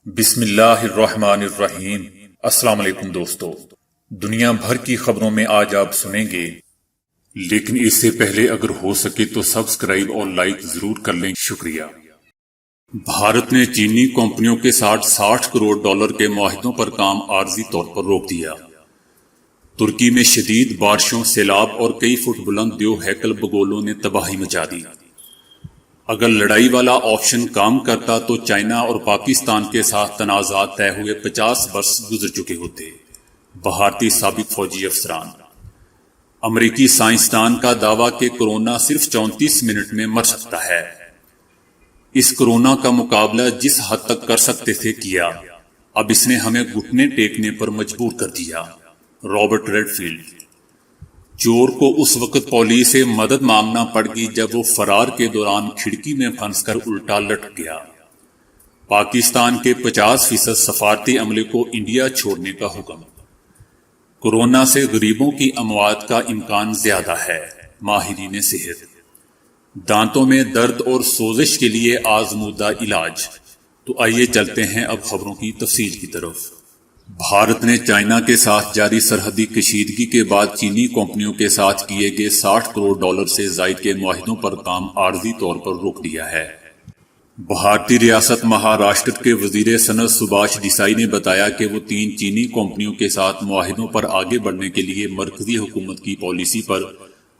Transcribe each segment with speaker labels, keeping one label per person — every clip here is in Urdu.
Speaker 1: بسم اللہ الرحمن الرحیم۔ السلام علیکم دوستو، دنیا بھر کی خبروں میں آج آپ سنیں گے، لیکن اس سے پہلے اگر ہو سکے تو سبسکرائب اور لائک ضرور کر لیں، شکریہ۔ بھارت نے چینی کمپنیوں کے ساتھ $60 کروڑ کے معاہدوں پر کام عارضی طور پر روک دیا۔ ترکی میں شدید بارشوں، سیلاب اور کئی فٹ بلند دیو ہیکل بگولوں نے تباہی مچا دی۔ اگر لڑائی والا آپشن کام کرتا تو چائنا اور پاکستان کے ساتھ تنازعات طے ہوئے 50 برس گزر چکے ہوتے۔ بھارتی سابق فوجی افسران۔ امریکی سائنسدان کا دعویٰ کہ کورونا صرف 34 منٹ میں مر سکتا ہے۔ اس کورونا کا مقابلہ جس حد تک کر سکتے تھے کیا، اب اس نے ہمیں گھٹنے ٹیکنے پر مجبور کر دیا۔ رابرٹ ریڈفیلڈ۔ چور کو اس وقت پولیس سے مدد مانگنا پڑ گئی جب وہ فرار کے دوران کھڑکی میں پھنس کر الٹا لٹک گیا۔ پاکستان کے 50% سفارتی عملے کو انڈیا چھوڑنے کا حکم۔ کورونا سے غریبوں کی اموات کا امکان زیادہ ہے، ماہرین صحت۔ دانتوں میں درد اور سوزش کے لیے آزمودہ علاج۔ تو آئیے چلتے ہیں اب خبروں کی تفصیل کی طرف۔ بھارت نے چائنا کے ساتھ جاری سرحدی کشیدگی کے بعد چینی کمپنیوں کے ساتھ کیے گئے $60 کروڑ سے زائد کے معاہدوں پر کام عارضی طور پر روک دیا ہے۔ بھارتی ریاست مہاراشٹر کے وزیر صنعت سبھاش دیسائی نے بتایا کہ وہ 3 چینی کمپنیوں کے ساتھ معاہدوں پر آگے بڑھنے کے لیے مرکزی حکومت کی پالیسی پر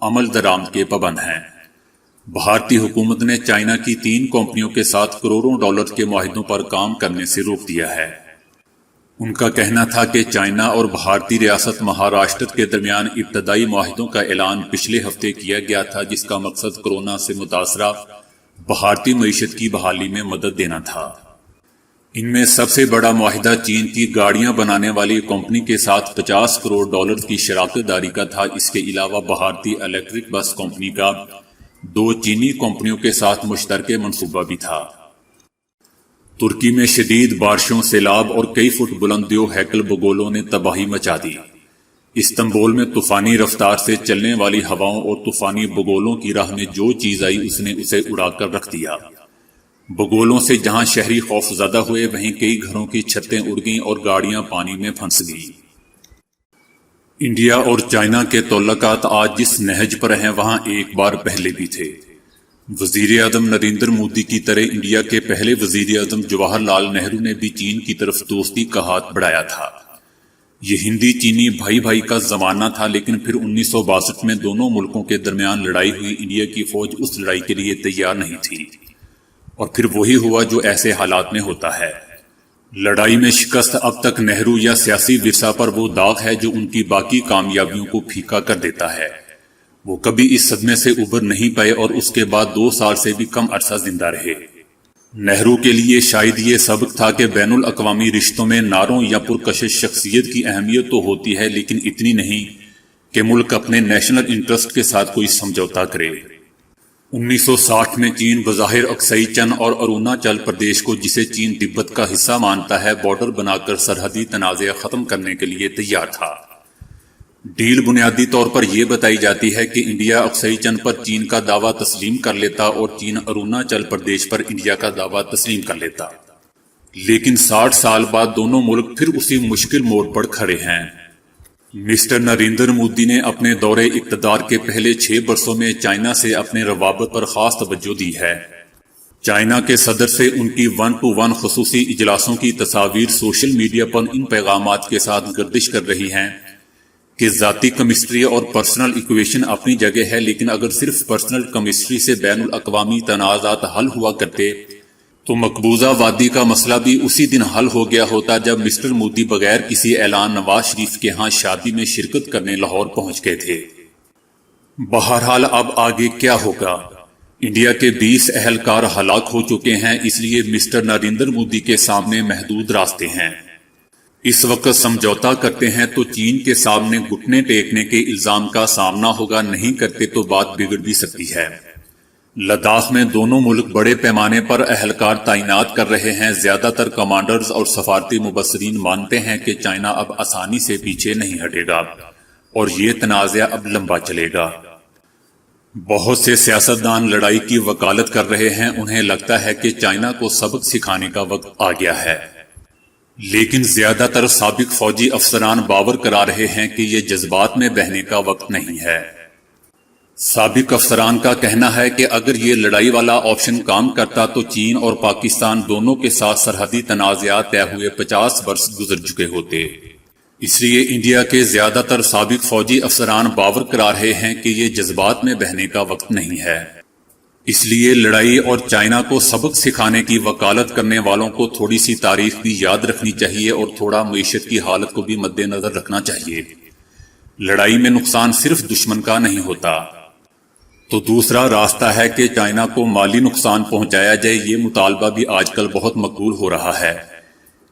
Speaker 1: عمل درآمد کے پابند ہیں۔ بھارتی حکومت نے چائنا کی 3 کمپنیوں کے ساتھ کروڑوں ڈالر کے معاہدوں پر کام کرنے سے روک دیا ہے۔ ان کا کہنا تھا کہ چائنا اور بھارتی ریاست مہاراشٹر کے درمیان ابتدائی معاہدوں کا اعلان پچھلے ہفتے کیا گیا تھا، جس کا مقصد کورونا سے متاثرہ بھارتی معیشت کی بحالی میں مدد دینا تھا۔ ان میں سب سے بڑا معاہدہ چین کی گاڑیاں بنانے والی کمپنی کے ساتھ $50 کروڑ کی شراکت داری کا تھا۔ اس کے علاوہ بھارتی الیکٹرک بس کمپنی کا 2 چینی کمپنیوں کے ساتھ مشترکہ منصوبہ بھی تھا۔ ترکی میں شدید بارشوں، سیلاب اور کئی فٹ بلند دیو ہیکل بگولوں نے تباہی مچا دی۔ استنبول میں طوفانی رفتار سے چلنے والی ہواؤں اور طوفانی بگولوں کی راہ میں جو چیز آئی اس نے اسے اڑا کر رکھ دیا۔ بگولوں سے جہاں شہری خوف زدہ ہوئے، وہیں کئی گھروں کی چھتیں اڑ گئیں اور گاڑیاں پانی میں پھنس گئیں۔ انڈیا اور چائنا کے تعلقات آج جس نہج پر ہیں وہاں ایک بار پہلے بھی تھے۔ وزیر اعظم نریندر مودی کی طرح انڈیا کے پہلے وزیر اعظم جواہر لال نہرو نے بھی چین کی طرف دوستی کا ہاتھ بڑھایا تھا۔ یہ ہندی چینی بھائی بھائی کا زمانہ تھا، لیکن پھر 1962 میں دونوں ملکوں کے درمیان لڑائی ہوئی۔ انڈیا کی فوج اس لڑائی کے لیے تیار نہیں تھی، اور پھر وہی ہوا جو ایسے حالات میں ہوتا ہے۔ لڑائی میں شکست اب تک نہرو یا سیاسی ورثہ پر وہ داغ ہے جو ان کی باقی کامیابیوں کو پھیکا کر دیتا ہے۔ وہ کبھی اس صدمے سے ابھر نہیں پائے اور اس کے بعد 2 سال سے بھی کم عرصہ زندہ رہے۔ نہرو کے لیے شاید یہ سبق تھا کہ بین الاقوامی رشتوں میں ناروں یا پرکشش شخصیت کی اہمیت تو ہوتی ہے، لیکن اتنی نہیں کہ ملک اپنے نیشنل انٹرسٹ کے ساتھ کوئی سمجھوتا کرے۔ 1960 میں چین بظاہر اکسائی چن اور اروناچل پردیش کو، جسے چین تبت کا حصہ مانتا ہے، بارڈر بنا کر سرحدی تنازع ختم کرنے کے لیے تیار تھا۔ ڈیل بنیادی طور پر یہ بتائی جاتی ہے کہ انڈیا اکسائی چن پر چین کا دعویٰ تسلیم کر لیتا اور چین اروناچل پردیش پر انڈیا کا دعویٰ تسلیم کر لیتا، لیکن 60 سال بعد دونوں ملک پھر اسی مشکل موڑ پر کھڑے ہیں۔ مسٹر نریندر مودی نے اپنے دور اقتدار کے پہلے 6 برسوں میں چائنا سے اپنے روابط پر خاص توجہ دی ہے۔ چائنا کے صدر سے ان کی 1 to 1 خصوصی اجلاسوں کی تصاویر سوشل میڈیا پر ان پیغامات کے ساتھ گردش کر رہی ہیں کہ ذاتی کیمسٹری اور پرسنل ایکویشن اپنی جگہ ہے، لیکن اگر صرف پرسنل کیمسٹری سے بین الاقوامی تنازعات حل ہوا کرتے تو مقبوضہ وادی کا مسئلہ بھی اسی دن حل ہو گیا ہوتا جب مسٹر مودی بغیر کسی اعلان نواز شریف کے ہاں شادی میں شرکت کرنے لاہور پہنچ گئے تھے۔ بہرحال اب آگے کیا ہوگا؟ انڈیا کے 20 اہلکار ہلاک ہو چکے ہیں، اس لیے مسٹر نریندر مودی کے سامنے محدود راستے ہیں۔ اس وقت سمجھوتا کرتے ہیں تو چین کے سامنے گھٹنے ٹیکنے کے الزام کا سامنا ہوگا، نہیں کرتے تو بات بگڑ بھی سکتی ہے۔ لداخ میں دونوں ملک بڑے پیمانے پر اہلکار تعینات کر رہے ہیں۔ زیادہ تر کمانڈرز اور سفارتی مبصرین مانتے ہیں کہ چائنا اب آسانی سے پیچھے نہیں ہٹے گا اور یہ تنازع اب لمبا چلے گا۔ بہت سے سیاستدان لڑائی کی وکالت کر رہے ہیں۔ انہیں لگتا ہے کہ چائنا کو سبق سکھانے کا وقت آ گیا ہے۔ لیکن زیادہ تر سابق فوجی افسران باور کرا رہے ہیں کہ یہ جذبات میں بہنے کا وقت نہیں ہے۔ سابق افسران کا کہنا ہے کہ اگر یہ لڑائی والا آپشن کام کرتا تو چین اور پاکستان دونوں کے ساتھ سرحدی تنازعات طے ہوئے 50 برس گزر چکے ہوتے۔ اس لیے انڈیا کے زیادہ تر سابق فوجی افسران باور کرا رہے ہیں کہ یہ جذبات میں بہنے کا وقت نہیں ہے۔ اس لیے لڑائی اور چائنا کو سبق سکھانے کی وکالت کرنے والوں کو تھوڑی سی تاریخ بھی یاد رکھنی چاہیے اور تھوڑا معیشت کی حالت کو بھی مد نظر رکھنا چاہیے۔ لڑائی میں نقصان صرف دشمن کا نہیں ہوتا، تو دوسرا راستہ ہے کہ چائنا کو مالی نقصان پہنچایا جائے۔ یہ مطالبہ بھی آج کل بہت مقبول ہو رہا ہے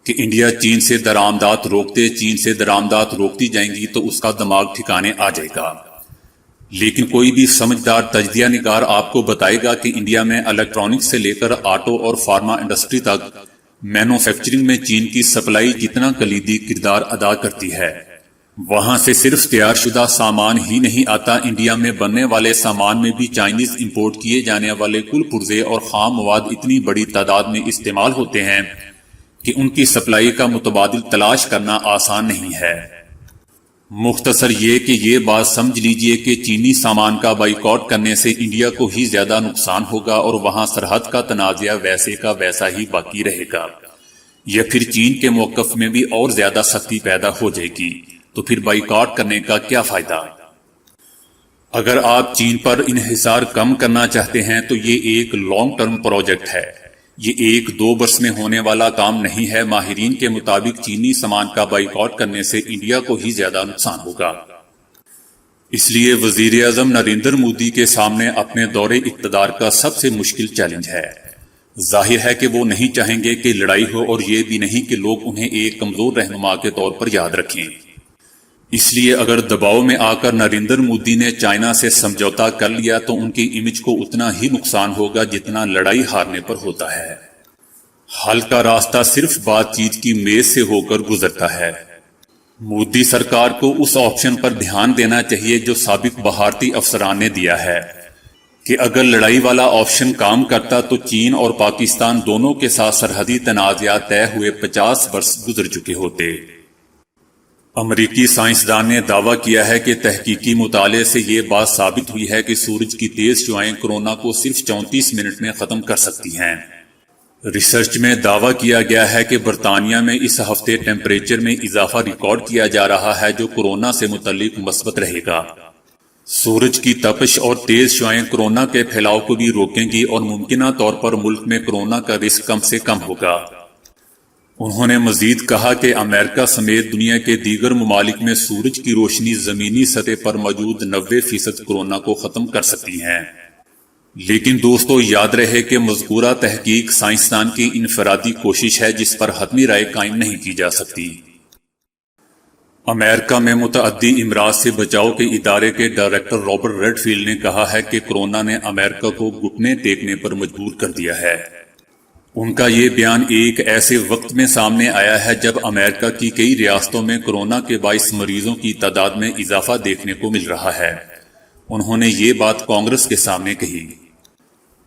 Speaker 1: کہ انڈیا چین سے درآمدات روکتے، چین سے درآمدات روکتی جائیں گی تو اس کا دماغ ٹھکانے آ جائے گا۔ لیکن کوئی بھی سمجھدار تجزیہ نگار آپ کو بتائے گا کہ انڈیا میں الیکٹرانکس سے لے کر آٹو اور فارما انڈسٹری تک مینوفیکچرنگ میں چین کی سپلائی کتنا کلیدی کردار ادا کرتی ہے۔ وہاں سے صرف تیار شدہ سامان ہی نہیں آتا، انڈیا میں بننے والے سامان میں بھی چائنیز امپورٹ کیے جانے والے کل پرزے اور خام مواد اتنی بڑی تعداد میں استعمال ہوتے ہیں کہ ان کی سپلائی کا متبادل تلاش کرنا آسان نہیں ہے۔ مختصر یہ کہ یہ بات سمجھ لیجئے کہ چینی سامان کا بائیکاٹ کرنے سے انڈیا کو ہی زیادہ نقصان ہوگا اور وہاں سرحد کا تنازعہ ویسے کا ویسا ہی باقی رہے گا، یا پھر چین کے موقف میں بھی اور زیادہ سختی پیدا ہو جائے گی۔ تو پھر بائیکاٹ کرنے کا کیا فائدہ؟ اگر آپ چین پر انحصار کم کرنا چاہتے ہیں تو یہ ایک لانگ ٹرم پروجیکٹ ہے، یہ 1-2 برس میں ہونے والا کام نہیں ہے۔ ماہرین کے مطابق چینی سامان کا بائیکاٹ کرنے سے انڈیا کو ہی زیادہ نقصان ہوگا۔ اس لیے وزیر اعظم نریندر مودی کے سامنے اپنے دور اقتدار کا سب سے مشکل چیلنج ہے۔ ظاہر ہے کہ وہ نہیں چاہیں گے کہ لڑائی ہو، اور یہ بھی نہیں کہ لوگ انہیں ایک کمزور رہنما کے طور پر یاد رکھیں۔ اس لیے اگر دباؤ میں آ کر نریندر مودی نے چائنا سے سمجھوتا کر لیا تو ان کی امیج کو اتنا ہی نقصان ہوگا جتنا لڑائی ہارنے پر ہوتا ہے۔ حل کا راستہ صرف بات چیت کی میز سے ہو کر گزرتا ہے۔ مودی سرکار کو اس آپشن پر دھیان دینا چاہیے جو سابق بھارتی افسران نے دیا ہے کہ اگر لڑائی والا آپشن کام کرتا تو چین اور پاکستان دونوں کے ساتھ سرحدی تنازعات طے ہوئے 50 برس گزر چکے ہوتے۔ امریکی سائنسدان نے دعویٰ کیا ہے کہ تحقیقی مطالعے سے یہ بات ثابت ہوئی ہے کہ سورج کی تیز شعاعیں کورونا کو صرف 34 منٹ میں ختم کر سکتی ہیں۔ ریسرچ میں دعویٰ کیا گیا ہے کہ برطانیہ میں اس ہفتے ٹیمپریچر میں اضافہ ریکارڈ کیا جا رہا ہے جو کورونا سے متعلق مثبت رہے گا۔ سورج کی تپش اور تیز شعاعیں کورونا کے پھیلاؤ کو بھی روکیں گی اور ممکنہ طور پر ملک میں کورونا کا رسک کم سے کم ہوگا۔ انہوں نے مزید کہا کہ امریکہ سمیت دنیا کے دیگر ممالک میں سورج کی روشنی زمینی سطح پر موجود 90% کورونا کو ختم کر سکتی ہیں۔ لیکن دوستو یاد رہے کہ مذکورہ تحقیق سائنسدان کی انفرادی کوشش ہے جس پر حتمی رائے قائم نہیں کی جا سکتی۔ امریکہ میں متعدی امراض سے بچاؤ کے ادارے کے ڈائریکٹر رابرٹ ریڈ فیلڈ نے کہا ہے کہ کورونا نے امریکہ کو گھٹنے ٹیکنے پر مجبور کر دیا ہے۔ ان کا یہ بیان ایک ایسے وقت میں سامنے آیا ہے جب امریکہ کی کئی ریاستوں میں کورونا کے باعث مریضوں کی تعداد میں اضافہ دیکھنے کو مل رہا ہے۔ انہوں نے یہ بات کانگریس کے سامنے کہی۔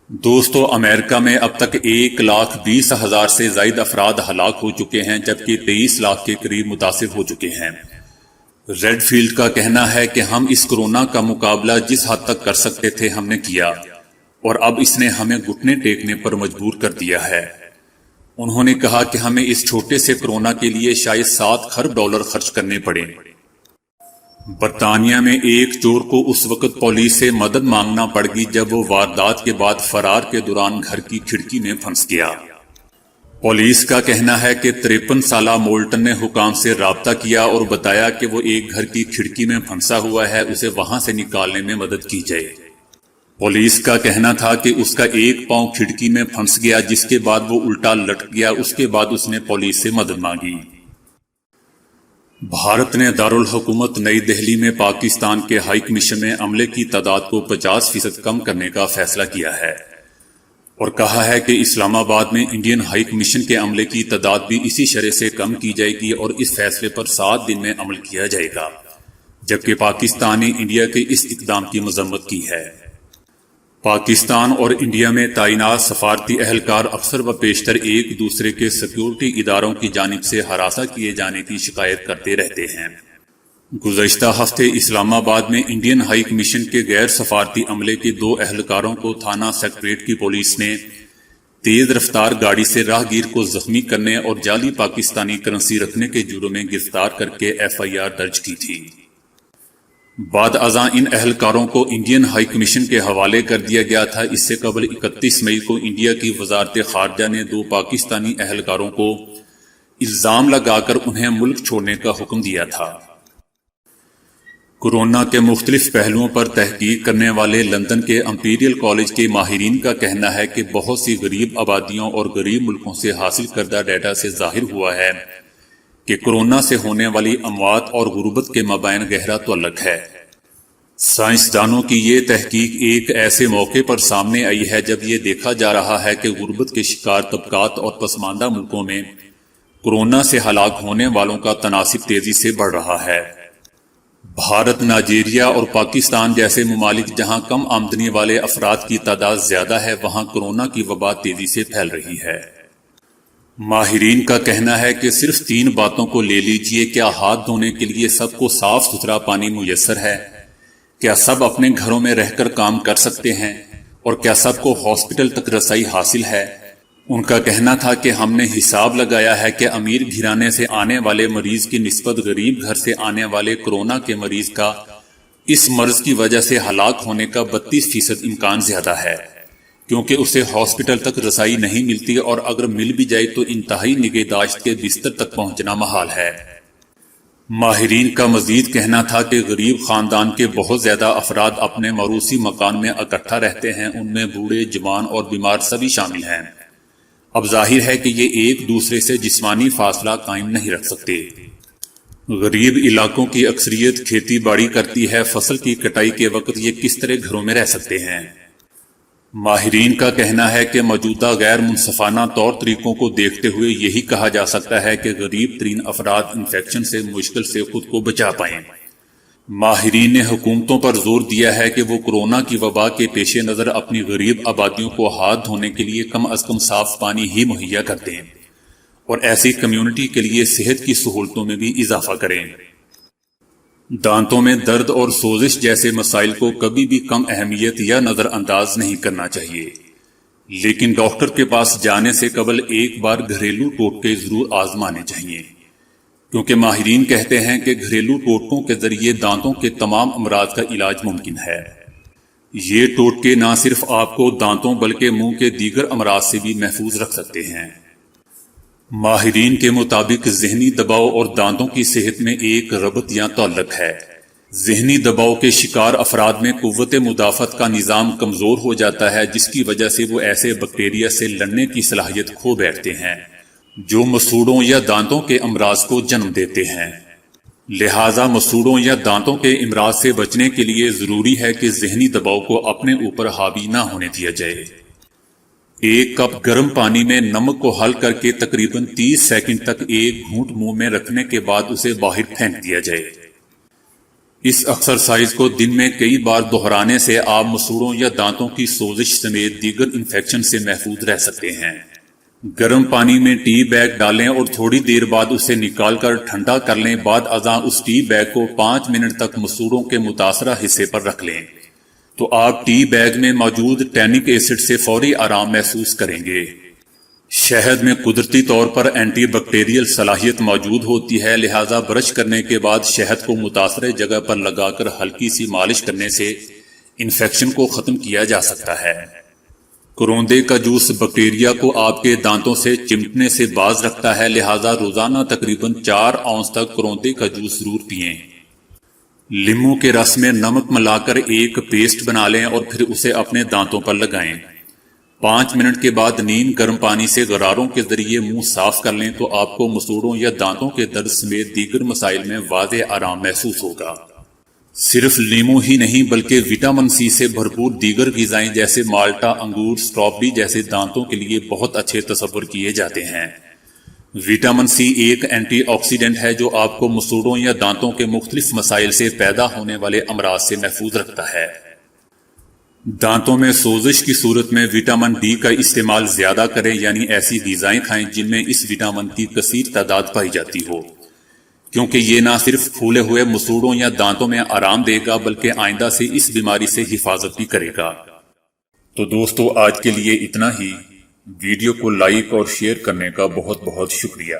Speaker 1: دوستو امریکہ میں اب تک 1,20,000 سے زائد افراد ہلاک ہو چکے ہیں جبکہ 23 لاکھ کے قریب متاثر ہو چکے ہیں۔ ریڈ فیلڈ کا کہنا ہے کہ ہم اس کورونا کا مقابلہ جس حد تک کر سکتے تھے ہم نے کیا، اور اب اس نے ہمیں گھٹنے ٹیکنے پر مجبور کر دیا ہے۔ انہوں نے کہا کہ ہمیں اس چھوٹے سے کورونا کے لیے شاید $7 کھرب خرچ کرنے پڑے۔ برطانیہ میں ایک چور کو اس وقت پولیس سے مدد مانگنا پڑ گئی جب وہ واردات کے بعد فرار کے دوران گھر کی کھڑکی میں پھنس گیا۔ پولیس کا کہنا ہے کہ 53 سالہ مولٹن نے حکام سے رابطہ کیا اور بتایا کہ وہ ایک گھر کی کھڑکی میں پھنسا ہوا ہے، اسے وہاں سے نکالنے میں مدد کی جائے۔ پولیس کا کہنا تھا کہ اس کا ایک پاؤں کھڑکی میں پھنس گیا جس کے بعد وہ الٹا لٹک گیا، اس کے بعد اس نے پولیس سے مدد مانگی۔ بھارت نے دارالحکومت نئی دہلی میں پاکستان کے ہائی کمیشن میں عملے کی تعداد کو 50% کم کرنے کا فیصلہ کیا ہے اور کہا ہے کہ اسلام آباد میں انڈین ہائی کمیشن کے عملے کی تعداد بھی اسی شرح سے کم کی جائے گی اور اس فیصلے پر 7 دن میں عمل کیا جائے گا، جبکہ پاکستان نے انڈیا کے اس اقدام کی مذمت کی ہے۔ پاکستان اور انڈیا میں تعینات سفارتی اہلکار اکثر و بیشتر ایک دوسرے کے سیکیورٹی اداروں کی جانب سے ہراساں کیے جانے کی شکایت کرتے رہتے ہیں۔ گزشتہ ہفتے اسلام آباد میں انڈین ہائی کمیشن کے غیر سفارتی عملے کے 2 اہلکاروں کو تھانہ سیکریٹریٹ کی پولیس نے تیز رفتار گاڑی سے راہگیر کو زخمی کرنے اور جعلی پاکستانی کرنسی رکھنے کے جرم میں گرفتار کر کے FIR درج کی تھی۔ بعد ازاں ان اہلکاروں کو انڈین ہائی کمیشن کے حوالے کر دیا گیا تھا۔ اس سے قبل 31 مئی کو انڈیا کی وزارت خارجہ نے 2 پاکستانی اہلکاروں کو الزام لگا کر انہیں ملک چھوڑنے کا حکم دیا تھا۔ کورونا کے مختلف پہلوؤں پر تحقیق کرنے والے لندن کے امپیریل کالج کے ماہرین کا کہنا ہے کہ بہت سی غریب آبادیوں اور غریب ملکوں سے حاصل کردہ ڈیٹا سے ظاہر ہوا ہے کہ کورونا سے ہونے والی اموات اور غربت کے مابین گہرا تعلق ہے۔ سائنسدانوں کی یہ تحقیق ایک ایسے موقع پر سامنے آئی ہے جب یہ دیکھا جا رہا ہے کہ غربت کے شکار طبقات اور پسماندہ ملکوں میں کورونا سے ہلاک ہونے والوں کا تناسب تیزی سے بڑھ رہا ہے۔ بھارت، نائجیریا اور پاکستان جیسے ممالک جہاں کم آمدنی والے افراد کی تعداد زیادہ ہے، وہاں کورونا کی وبا تیزی سے پھیل رہی ہے۔ ماہرین کا کہنا ہے کہ صرف 3 باتوں کو لے لیجئے: کیا ہاتھ دھونے کے لیے سب کو صاف ستھرا پانی میسر ہے؟ کیا سب اپنے گھروں میں رہ کر کام کر سکتے ہیں؟ اور کیا سب کو ہاسپٹل تک رسائی حاصل ہے؟ ان کا کہنا تھا کہ ہم نے حساب لگایا ہے کہ امیر گھرانے سے آنے والے مریض کی نسبت غریب گھر سے آنے والے کورونا کے مریض کا اس مرض کی وجہ سے ہلاک ہونے کا 32% امکان زیادہ ہے، کیونکہ اسے ہاسپٹل تک رسائی نہیں ملتی اور اگر مل بھی جائے تو انتہائی نگہداشت کے بستر تک پہنچنا محال ہے۔ ماہرین کا مزید کہنا تھا کہ غریب خاندان کے بہت زیادہ افراد اپنے موروثی مکان میں اکٹھا رہتے ہیں، ان میں بوڑھے، جوان اور بیمار سبھی شامل ہیں۔ اب ظاہر ہے کہ یہ ایک دوسرے سے جسمانی فاصلہ قائم نہیں رکھ سکتے۔ غریب علاقوں کی اکثریت کھیتی باڑی کرتی ہے، فصل کی کٹائی کے وقت یہ کس طرح گھروں میں رہ سکتے ہیں؟ ماہرین کا کہنا ہے کہ موجودہ غیر منصفانہ طور طریقوں کو دیکھتے ہوئے یہی کہا جا سکتا ہے کہ غریب ترین افراد انفیکشن سے مشکل سے خود کو بچا پائیں۔ ماہرین نے حکومتوں پر زور دیا ہے کہ وہ کورونا کی وبا کے پیش نظر اپنی غریب آبادیوں کو ہاتھ دھونے کے لیے کم از کم صاف پانی ہی مہیا کر دیں اور ایسی کمیونٹی کے لیے صحت کی سہولتوں میں بھی اضافہ کریں۔ دانتوں میں درد اور سوزش جیسے مسائل کو کبھی بھی کم اہمیت یا نظر انداز نہیں کرنا چاہیے، لیکن ڈاکٹر کے پاس جانے سے قبل ایک بار گھریلو ٹوٹکے ضرور آزمانے چاہیے، کیونکہ ماہرین کہتے ہیں کہ گھریلو ٹوٹکوں کے ذریعے دانتوں کے تمام امراض کا علاج ممکن ہے۔ یہ ٹوٹکے نہ صرف آپ کو دانتوں بلکہ منہ کے دیگر امراض سے بھی محفوظ رکھ سکتے ہیں۔ ماہرین کے مطابق ذہنی دباؤ اور دانتوں کی صحت میں ایک ربط یا تعلق ہے۔ ذہنی دباؤ کے شکار افراد میں قوت مدافعت کا نظام کمزور ہو جاتا ہے، جس کی وجہ سے وہ ایسے بیکٹیریا سے لڑنے کی صلاحیت کھو بیٹھتے ہیں جو مسوڑوں یا دانتوں کے امراض کو جنم دیتے ہیں۔ لہٰذا مسوڑوں یا دانتوں کے امراض سے بچنے کے لیے ضروری ہے کہ ذہنی دباؤ کو اپنے اوپر حاوی نہ ہونے دیا جائے۔ 1 کپ گرم پانی میں نمک کو حل کر کے تقریباً 30 سیکنڈ تک ایک گھونٹ منہ میں رکھنے کے بعد اسے باہر پھینک دیا جائے۔ اس ایکسرسائز کو دن میں کئی بار دہرانے سے آپ مسوڑوں یا دانتوں کی سوزش سمیت دیگر انفیکشن سے محفوظ رہ سکتے ہیں۔ گرم پانی میں ٹی بیگ ڈالیں اور تھوڑی دیر بعد اسے نکال کر ٹھنڈا کر لیں۔ بعد ازاں اس ٹی بیگ کو 5 منٹ تک مسوڑوں کے متاثرہ حصے پر رکھ لیں تو آپ ٹی بیگ میں موجود ٹینک ایسڈ سے فوری آرام محسوس کریں گے۔ شہد میں قدرتی طور پر اینٹی بیکٹیریل صلاحیت موجود ہوتی ہے، لہٰذا برش کرنے کے بعد شہد کو متاثرہ جگہ پر لگا کر ہلکی سی مالش کرنے سے انفیکشن کو ختم کیا جا سکتا ہے۔ کروندے کا جوس بیکٹیریا کو آپ کے دانتوں سے چمٹنے سے باز رکھتا ہے، لہٰذا روزانہ تقریباً 4 اونس تک کروندے کا جوس ضرور پئیں۔ لیموں کے رس میں نمک ملا کر ایک پیسٹ بنا لیں اور پھر اسے اپنے دانتوں پر لگائیں۔ 5 منٹ کے بعد نیم گرم پانی سے غراروں کے ذریعے منہ صاف کر لیں تو آپ کو مسوڑوں یا دانتوں کے درد سمیت دیگر مسائل میں واضح آرام محسوس ہوگا۔ صرف لیموں ہی نہیں بلکہ وٹامن سی سے بھرپور دیگر غذائیں جیسے مالٹا، انگور، اسٹرابری جیسے دانتوں کے لیے بہت اچھے تصور کیے جاتے ہیں۔ وٹامن سی ایک اینٹی آکسیڈنٹ ہے جو آپ کو مسوڑوں یا دانتوں کے مختلف مسائل سے پیدا ہونے والے امراض سے محفوظ رکھتا ہے۔ دانتوں میں سوزش کی صورت میں وٹامن ڈی کا استعمال زیادہ کریں، یعنی ایسی غذائیں کھائیں جن میں اس وٹامن کی کثیر تعداد پائی جاتی ہو، کیونکہ یہ نہ صرف پھولے ہوئے مسوڑوں یا دانتوں میں آرام دے گا بلکہ آئندہ سے اس بیماری سے حفاظت بھی کرے گا۔ تو دوستو آج کے لیے اتنا ہی۔ ویڈیو کو لائک اور شیئر کرنے کا بہت بہت شکریہ۔